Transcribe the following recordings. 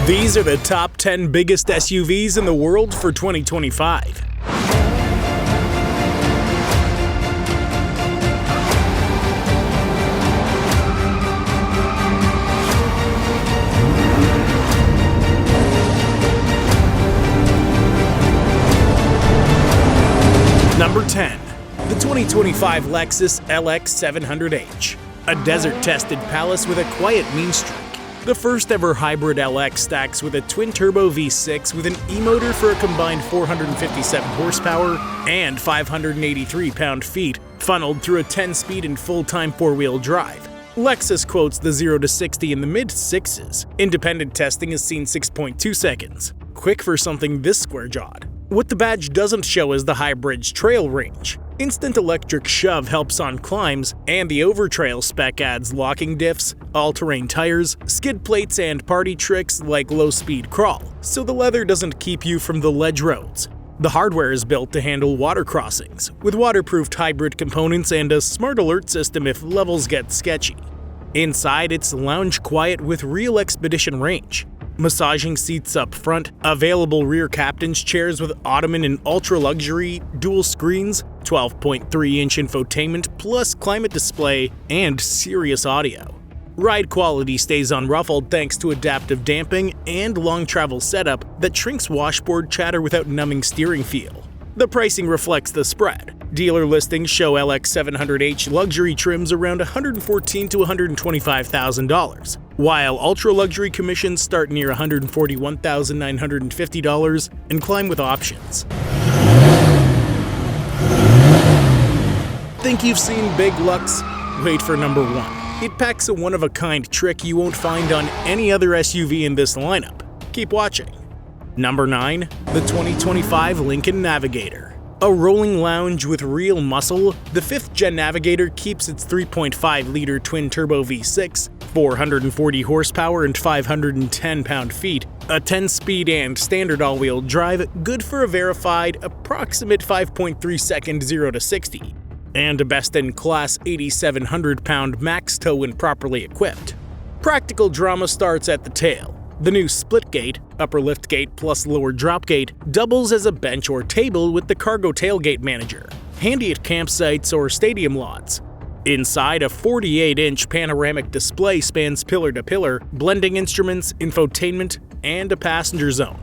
These are the top 10 biggest SUVs in the world for 2025. Number 10. The 2025 Lexus LX700H. A desert-tested palace with a quiet mean streak. The first ever hybrid LX stacks with a twin-turbo V6 with an e-motor for a combined 457 horsepower and 583 pound-feet, funneled through a 10-speed and full-time four-wheel drive. Lexus quotes the 0 to 60 in the mid-6s. Independent testing has seen 6.2 seconds. Quick for something this square-jawed. What the badge doesn't show is the hybrid's trail range. Instant electric shove helps on climbs, and the overtrail spec adds locking diffs, all-terrain tires, skid plates, and party tricks like low-speed crawl, so the leather doesn't keep you from the ledge roads. The hardware is built to handle water crossings, with waterproofed hybrid components and a smart alert system if levels get sketchy. Inside, it's lounge quiet with real expedition range. Massaging seats up front, available rear captain's chairs with ottoman and ultra-luxury, dual screens, 12.3-inch infotainment plus climate display, and Sirius audio. Ride quality stays unruffled thanks to adaptive damping and long travel setup that shrinks washboard chatter without numbing steering feel. The pricing reflects the spread. Dealer listings show LX700H luxury trims around $114,000 to $125,000, while ultra-luxury commissions start near $141,950 and climb with options. Think you've seen Big Lux? Wait for number 1. It packs a one-of-a-kind trick you won't find on any other SUV in this lineup. Keep watching. Number 9. The 2025 Lincoln Navigator. A rolling lounge with real muscle, the 5th-gen Navigator keeps its 3.5-liter twin-turbo V6, 440 horsepower and 510 pound-feet, a 10-speed and standard all-wheel drive, good for a verified approximate 5.3-second 0 to 60, and a best-in-class 8,700 pound max tow when properly equipped. Practical drama starts at the tail. The new split-gate, upper liftgate plus lower dropgate, doubles as a bench or table with the cargo tailgate manager, handy at campsites or stadium lots. Inside, a 48-inch panoramic display spans pillar to pillar, blending instruments, infotainment, and a passenger zone.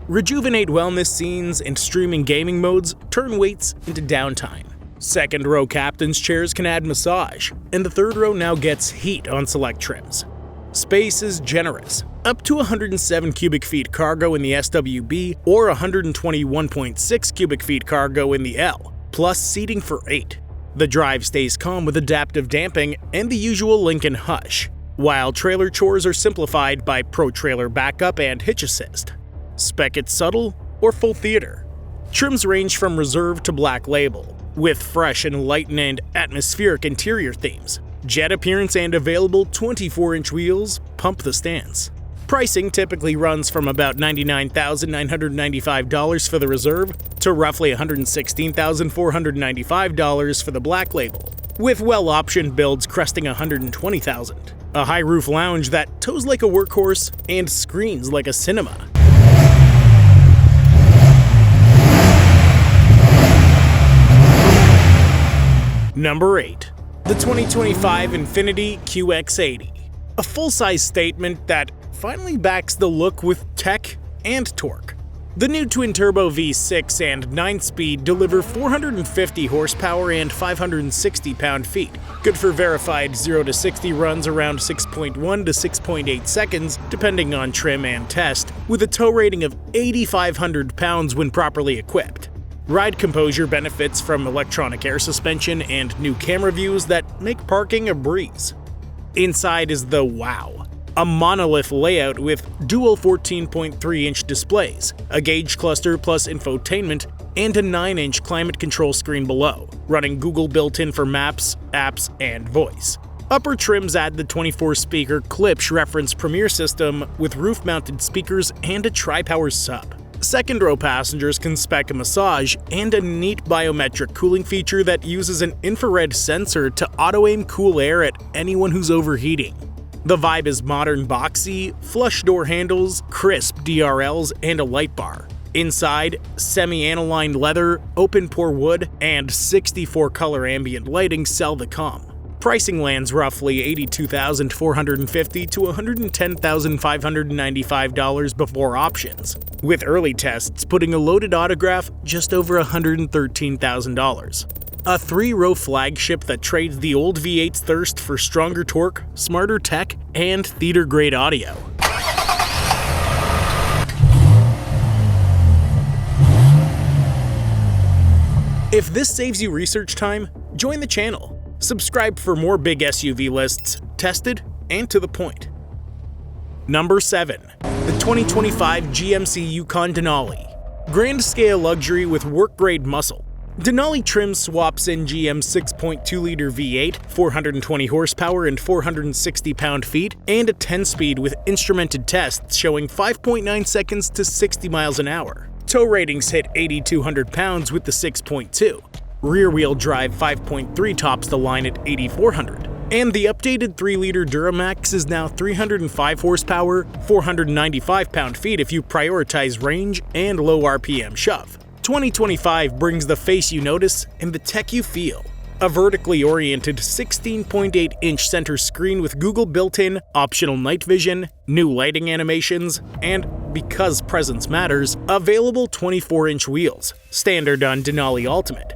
Rejuvenate wellness scenes and streaming gaming modes turn waits into downtime. Second-row captain's chairs can add massage, and the third row now gets heat on select trims. Space is generous, up to 107 cubic feet cargo in the SWB or 121.6 cubic feet cargo in the L, plus seating for 8. The drive stays calm with adaptive damping and the usual Lincoln hush, while trailer chores are simplified by Pro Trailer Backup and Hitch Assist. Spec it subtle or full theater. Trims range from Reserve to Black Label, with fresh and light and atmospheric interior themes. Jet appearance and available 24-inch wheels pump the stance. Pricing typically runs from about $99,995 for the Reserve to roughly $116,495 for the Black Label, with well-optioned builds cresting $120,000. A high-roof lounge that tows like a workhorse and screens like a cinema. Number 8. The 2025 Infiniti QX80. A full-size statement that finally backs the look with tech and torque. The new twin-turbo V6 and 9-speed deliver 450 horsepower and 560 pound-feet, good for verified 0 to 60 runs around 6.1 to 6.8 seconds, depending on trim and test, with a tow rating of 8,500 pounds when properly equipped. Ride composure benefits from electronic air suspension and new camera views that make parking a breeze. Inside is the wow. A monolith layout with dual 14.3-inch displays, a gauge cluster plus infotainment, and a 9-inch climate control screen below, running Google built-in for maps, apps, and voice. Upper trims add the 24-speaker Klipsch reference Premier system with roof-mounted speakers and a tri-power sub. Second-row passengers can spec a massage and a neat biometric cooling feature that uses an infrared sensor to auto-aim cool air at anyone who's overheating. The vibe is modern boxy, flush door handles, crisp DRLs, and a light bar. Inside, semi-aniline leather, open-pore wood, and 64-color ambient lighting sell the calm. Pricing lands roughly $82,450 to $110,595 before options, with early tests putting a loaded autograph just over $113,000. A three-row flagship that trades the old V8's thirst for stronger torque, smarter tech, and theater-grade audio. If this saves you research time, join the channel. Subscribe for more big SUV lists, tested and to the point. Number 7. The 2025 GMC Yukon Denali. Grand scale luxury with work-grade muscle. Denali trim swaps in GM's 6.2-liter V8, 420 horsepower and 460 pound-feet, and a 10-speed with instrumented tests showing 5.9 seconds to 60 miles an hour. Tow ratings hit 8,200 pounds with the 6.2. Rear-wheel drive 5.3 tops the line at 8,400. And the updated 3-liter Duramax is now 305 horsepower, 495 pound-feet if you prioritize range and low RPM shove. 2025 brings the face you notice and the tech you feel. A vertically oriented 16.8-inch center screen with Google built-in, optional night vision, new lighting animations, and, because presence matters, available 24-inch wheels, standard on Denali Ultimate.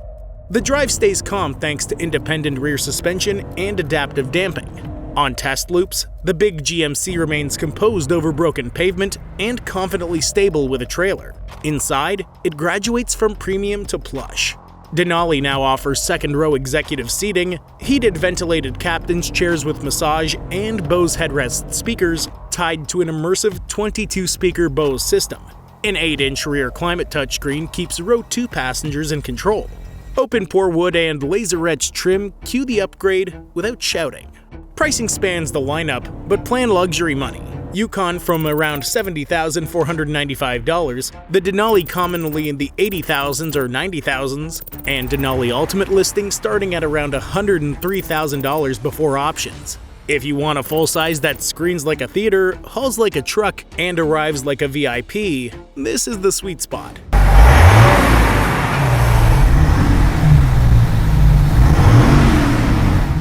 The drive stays calm thanks to independent rear suspension and adaptive damping. On test loops, the big GMC remains composed over broken pavement and confidently stable with a trailer. Inside, it graduates from premium to plush. Denali now offers second-row executive seating, heated ventilated captain's chairs with massage, and Bose headrest speakers tied to an immersive 22-speaker Bose system. An 8-inch rear climate touchscreen keeps row 2 passengers in control. Open-pore wood and laser-etched trim cue the upgrade without shouting. Pricing spans the lineup, but plan luxury money. Yukon from around $70,495, the Denali commonly in the $80,000s or $90,000s, and Denali Ultimate listing starting at around $103,000 before options. If you want a full-size that screens like a theater, hauls like a truck, and arrives like a VIP, this is the sweet spot.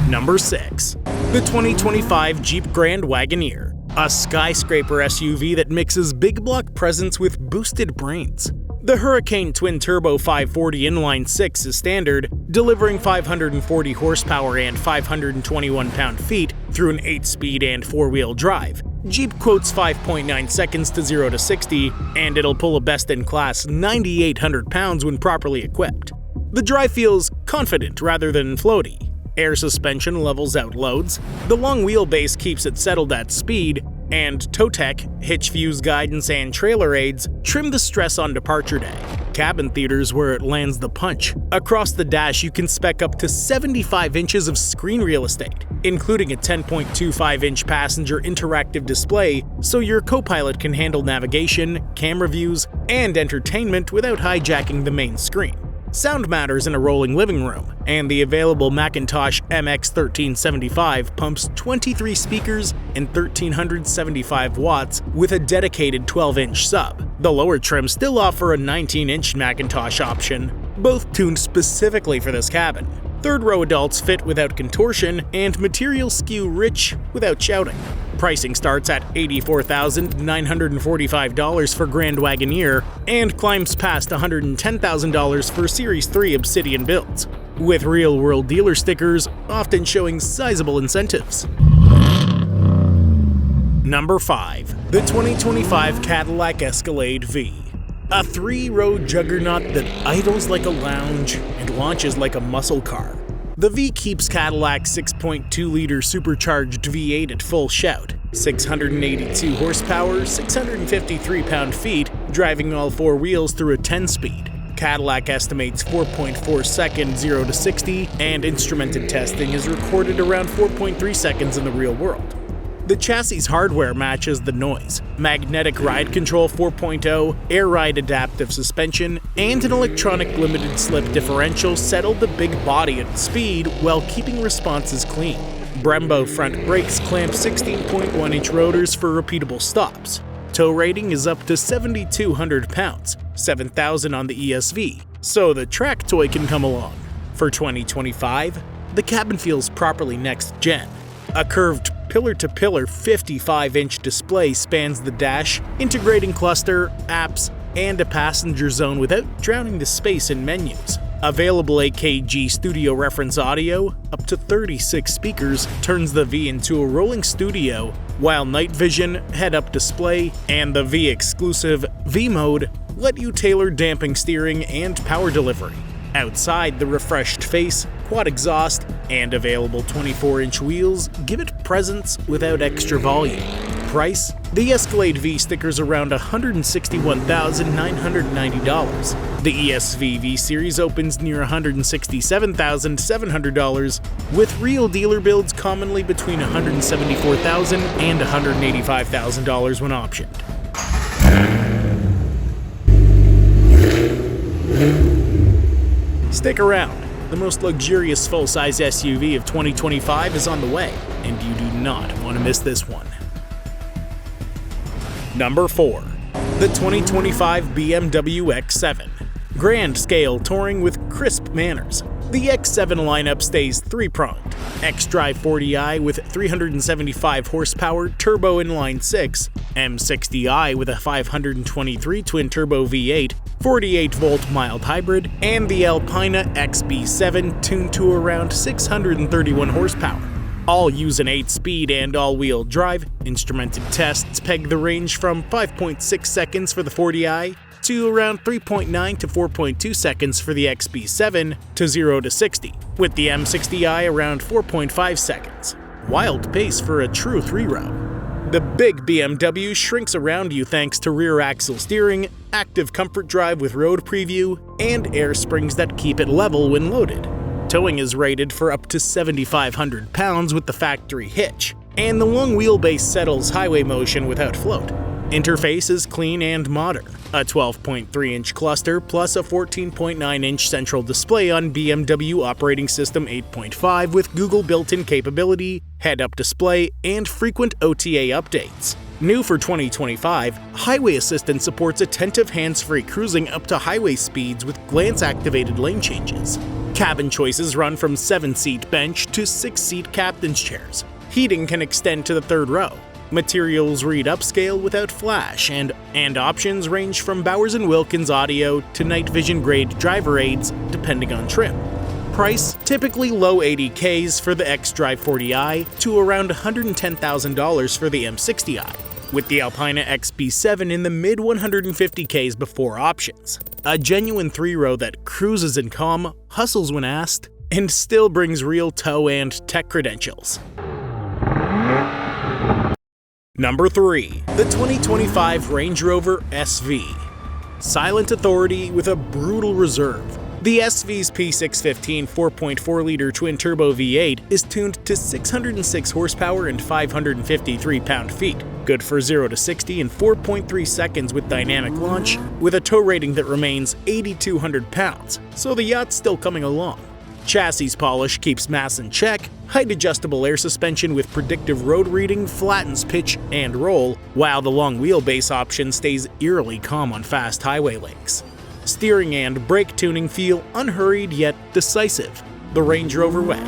Number 6. The 2025 Jeep Grand Wagoneer. A skyscraper SUV that mixes big block presence with boosted brains. The Hurricane twin-turbo 540 inline-6 is standard, delivering 540 horsepower and 521 pound-feet through an 8-speed and 4-wheel drive. Jeep quotes 5.9 seconds to 0 to 60, and it'll pull a best-in-class 9,800 pounds when properly equipped. The drive feels confident rather than floaty. Air suspension levels out loads, the long wheelbase keeps it settled at speed, and tow tech, hitch fuse guidance, and trailer aids trim the stress on departure day. Cabin theater's where it lands the punch. Across the dash, you can spec up to 75 inches of screen real estate, including a 10.25-inch passenger interactive display so your co-pilot can handle navigation, camera views, and entertainment without hijacking the main screen. Sound matters in a rolling living room, and the available Macintosh MX1375 pumps 23 speakers and 1,375 watts with a dedicated 12-inch sub. The lower trims still offer a 19-inch Macintosh option, both tuned specifically for this cabin. Third-row adults fit without contortion, and materials skew rich without shouting. Pricing starts at $84,945 for Grand Wagoneer and climbs past $110,000 for Series 3 Obsidian builds, with real-world dealer stickers often showing sizable incentives. Number 5. The 2025 Cadillac Escalade-V. A 3-row juggernaut that idles like a lounge and launches like a muscle car. The V keeps Cadillac's 6.2-liter supercharged V8 at full shout, 682 horsepower, 653 pound-feet, driving all 4 wheels through a 10-speed. Cadillac estimates 4.4 seconds 0 to 60, and instrumented testing is recorded around 4.3 seconds in the real world. The chassis hardware matches the noise. Magnetic ride control 4.0, air ride adaptive suspension, and an electronic limited slip differential settle the big body at speed while keeping responses clean. Brembo front brakes clamp 16.1-inch rotors for repeatable stops. Tow rating is up to 7,200 pounds, 7,000 on the ESV, so the track toy can come along. For 2025, the cabin feels properly next-gen. A curved pillar-to-pillar 55-inch display spans the dash, integrating cluster, apps, and a passenger zone without drowning the space in menus. Available 8K studio reference audio, up to 36 speakers, turns the V into a rolling studio, while night vision, head-up display, and the V-exclusive V-mode let you tailor damping steering and power delivery. Outside, the refreshed face, quad exhaust, and available 24-inch wheels give it presence without extra volume. Price? The Escalade-V stickers around $161,990. The ESV V-Series opens near $167,700, with real dealer builds commonly between $174,000 and $185,000 when optioned. Stick around. The most luxurious full-size SUV of 2025 is on the way, and you do not want to miss this one. Number 4. The 2025 BMW X7. Grand scale touring with crisp manners. The X7 lineup stays three-pronged. X-Drive 40i with 375 horsepower turbo inline-6, M60i with a 523 twin-turbo V8, 48-volt mild hybrid, and the Alpina XB7 tuned to around 631 horsepower. All use an 8-speed and all-wheel drive. Instrumented tests peg the range from 5.6 seconds for the 40i to around 3.9 to 4.2 seconds for the XB7 to 0 to 60, with the M60i around 4.5 seconds. Wild pace for a true three-row. The big BMW shrinks around you thanks to rear-axle steering, active comfort drive with road preview, and air springs that keep it level when loaded. Towing is rated for up to 7,500 pounds with the factory hitch, and the long wheelbase settles highway motion without float. Interface is clean and modern. A 12.3-inch cluster plus a 14.9-inch central display on BMW operating system 8.5 with Google built-in capability, head-up display, and frequent OTA updates. New for 2025, Highway Assistant supports attentive hands-free cruising up to highway speeds with glance-activated lane changes. Cabin choices run from 7-seat bench to 6-seat captain's chairs. Heating can extend to the third row. Materials read upscale without flash, and options range from Bowers & Wilkins audio to night vision grade driver aids, depending on trim. Price? Typically low 80Ks for the X-Drive 40i to around $110,000 for the M60i, with the Alpina XB7 in the mid 150Ks before options. A genuine three-row that cruises in calm, hustles when asked, and still brings real tow and tech credentials. Number 3. The 2025 Range Rover SV. Silent authority with a brutal reserve. The SV's P615 4.4-liter twin-turbo V8 is tuned to 606 horsepower and 553 pound-feet, good for 0 to 60 in 4.3 seconds with dynamic launch, with a tow rating that remains 8,200 pounds, so the yacht's still coming along. Chassis polish keeps mass in check, height-adjustable air suspension with predictive road reading flattens pitch and roll, while the long wheelbase option stays eerily calm on fast highway links. Steering and brake tuning feel unhurried yet decisive, the Range Rover way.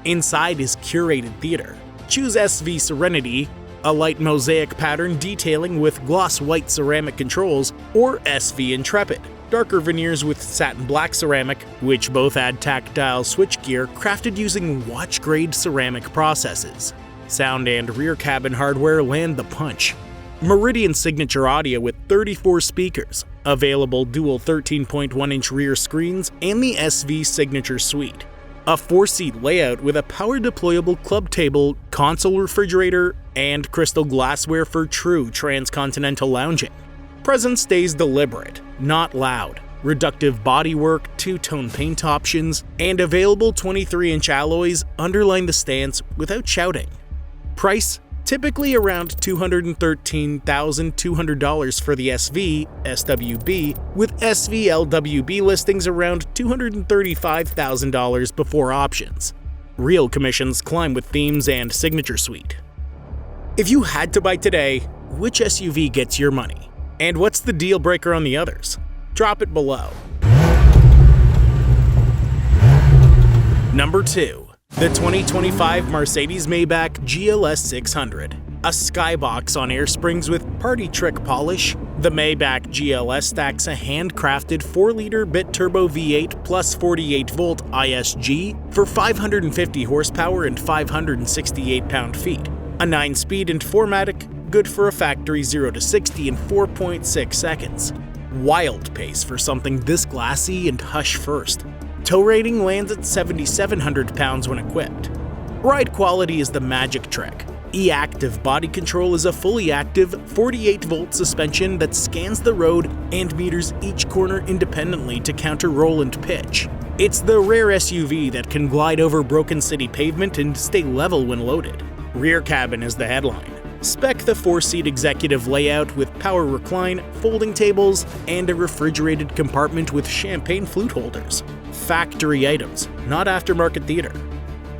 Inside is curated theater. Choose SV Serenity, a light mosaic pattern detailing with gloss white ceramic controls, or SV Intrepid, darker veneers with satin black ceramic, which both add tactile switchgear crafted using watch-grade ceramic processes. Sound and rear cabin hardware land the punch. Meridian signature audio with 34 speakers, available dual 13.1-inch rear screens, and the SV signature suite. A 4-seat layout with a power-deployable club table, console refrigerator, and crystal glassware for true transcontinental lounging. Presence stays deliberate, not loud. Reductive bodywork, two-tone paint options, and available 23-inch alloys underline the stance without shouting. Price? Typically around $213,200 for the SV, SWB, with SV LWB listings around $235,000 before options. Real commissions climb with themes and signature suite. If you had to buy today, which SUV gets your money? And what's the deal breaker on the others? Drop it below. Number 2. The 2025 Mercedes-Maybach GLS 600. A skybox on air springs with party trick polish, the Maybach GLS stacks a handcrafted 4-liter bit-turbo V8 plus 48-volt ISG for 550 horsepower and 568 pound-feet. A 9-speed and 4MATIC, good for a factory 0 to 60 in 4.6 seconds. Wild pace for something this classy and hush-first. Tow rating lands at 7,700 pounds when equipped. Ride quality is the magic trick. E-Active body control is a fully active 48-volt suspension that scans the road and meters each corner independently to counter roll and pitch. It's the rare SUV that can glide over broken city pavement and stay level when loaded. Rear cabin is the headline. Spec the 4-seat executive layout with power recline, folding tables, and a refrigerated compartment with champagne flute holders. Factory items, not aftermarket theater.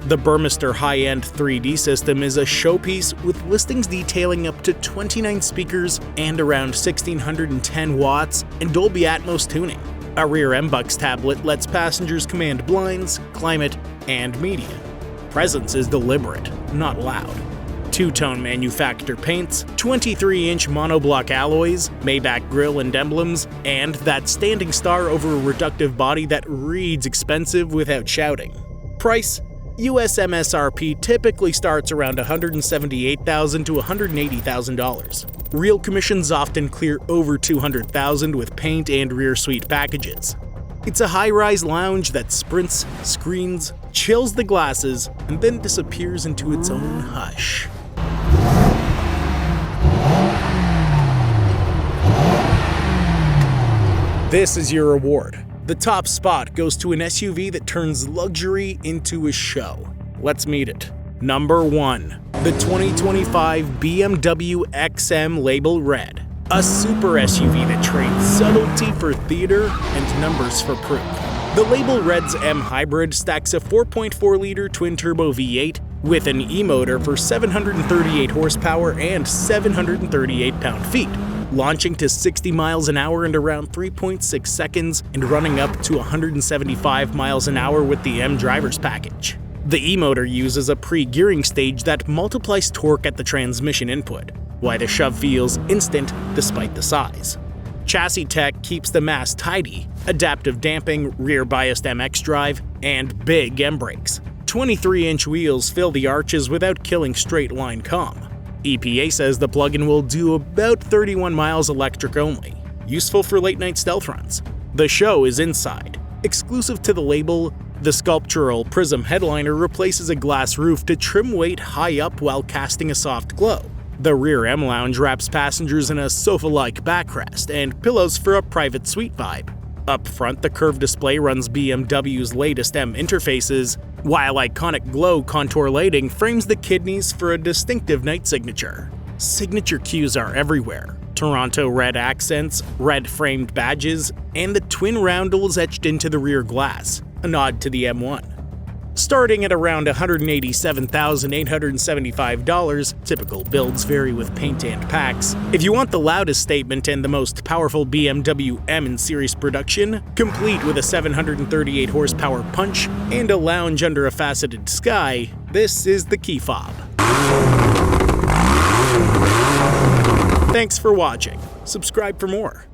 The Burmester high-end 3D system is a showpiece with listings detailing up to 29 speakers and around 1,610 watts and Dolby Atmos tuning. A rear MBUX tablet lets passengers command blinds, climate, and media. Presence is deliberate, not loud. Two-tone manufacturer paints, 23-inch monoblock alloys, Maybach grille and emblems, and that standing star over a reductive body that reads expensive without shouting. Price: US MSRP typically starts around $178,000 to $180,000. Real commissions often clear over $200,000 with paint and rear suite packages. It's a high-rise lounge that sprints, screens, chills the glasses, and then disappears into its own hush. This is your reward. The top spot goes to an SUV that turns luxury into a show. Let's meet it. Number 1. The 2025 BMW XM Label Red. A super SUV that trades subtlety for theater and numbers for proof. The Label Red's M Hybrid stacks a 4.4-liter twin-turbo V8 with an e-motor for 738 horsepower and 738 pound-feet, launching to 60 miles an hour in around 3.6 seconds and running up to 175 miles an hour with the M driver's package. The e-motor uses a pre-gearing stage that multiplies torque at the transmission input, why the shove feels instant despite the size. Chassis tech keeps the mass tidy, adaptive damping, rear-biased MX drive, and big M brakes. 23-inch wheels fill the arches without killing straight-line comm. EPA says the plug-in will do about 31 miles electric only, useful for late-night stealth runs. The show is inside. Exclusive to the label, the sculptural prism headliner replaces a glass roof to trim weight high up while casting a soft glow. The rear M lounge wraps passengers in a sofa-like backrest and pillows for a private suite vibe. Up front, the curved display runs BMW's latest M interfaces, while iconic glow contour lighting frames the kidneys for a distinctive night signature. Signature cues are everywhere. Toronto red accents, red framed badges, and the twin roundels etched into the rear glass, a nod to the M1. Starting at around $187,875, typical builds vary with paint and packs. If you want the loudest statement and the most powerful BMW M in series production, complete with a 738 horsepower punch and a lounge under a faceted sky, this is the key fob. Thanks for watching. Subscribe for more.